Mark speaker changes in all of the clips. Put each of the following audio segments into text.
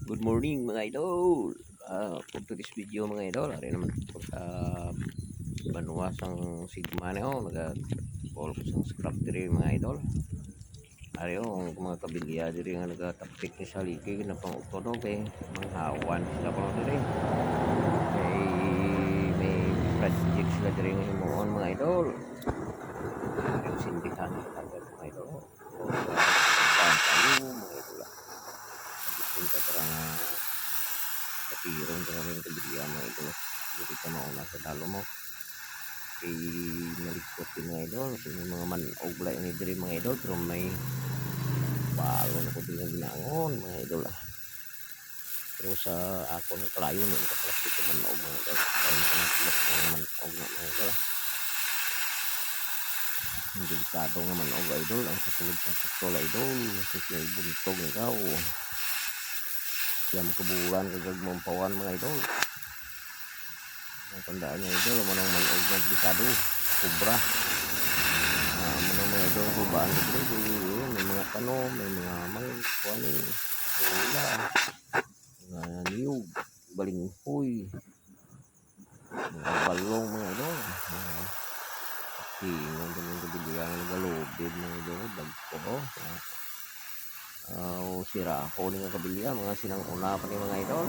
Speaker 1: Good morning mga idol. For today's video mga idol, ari naman po sa Banuasang Sigmane oh, nag-call ko sa scrap diri mga idol. Ari oh, ang mga kabilya diri nga nagatapik ni sa liki na pang utono kay mga hawan sila pa diri. Kay may project sila diri nga himuon mga idol. Ari ang sindihan mga idol. Tayo mga idol. Punta tara nga kapirong ka kami ng kabilya mga idol. Dito ka mauna sa dalo mo. Kay malikot yung mga idol. Kasi may mga manog lang ni diri mga idol. Pero may palo na ko din ang binangon mga idol Pero sa ako ng kalayo na yung kaplastik ng manog mga idol. Kaya nakanapilas ng manog na mga idol Ang delikado nga manog idol. Ang sasunod sa saktola idol. Kasi may buntog ng ikaw. Siyam kabulan kagagmampawan mga idol. Ang tandaan niya idol, manang manog na delikado, kubra. Manang mga idol, kubaan dito, may mga tanom, may mga kuwani, wala, mga niyog, balinghoy, mga balong mga idol. Singon din yung kabilihan ng galubid mga idol, dagko. Sira ako ng kabilihan, mga sinang una pa ni mga idol.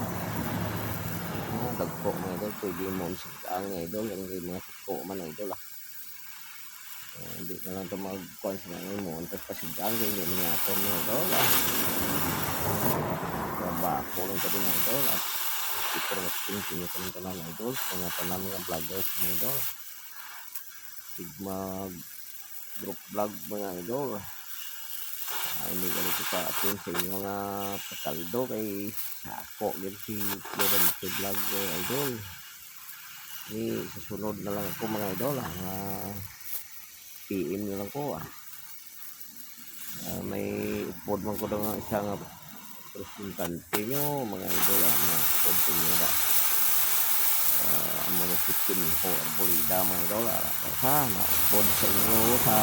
Speaker 1: Dagko mga idol, pwede mo ang idol, ang mga siko man idol hindi na lang ito mag-kuhan sa mga mo tapos pasigang kaya hindi mo niyapon mga idol trabako lang ito din idol at ipromoting sinyo pa ng tanan idol mga tanan nga vloggers mga idol sigma group vlog mga idol hindi ganito pa atin sa inyo nga pataldo kay sako din si vlog idol sa sunod na lang ako mga idol PM na lang ko may upod man ko nga isang representante nyo mga idol na upod sa inyo ba mga sikin ho arbolida mga idol na upod sa inyo sa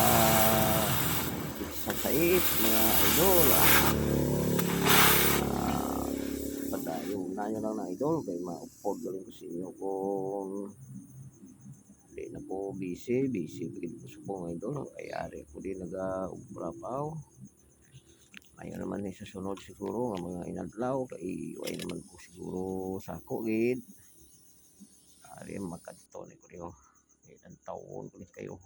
Speaker 1: sais mga idol padayon na nyo lang na idol kay maupod galing ko sa inyo kung hindi na po busy pagin po sa mga idol kaya ari po din nag-ubrapaw ayaw naman sa sunod siguro nga mga inadlaw kay way naman po siguro sako gid ari makadto ni ko ilang taon ko kayo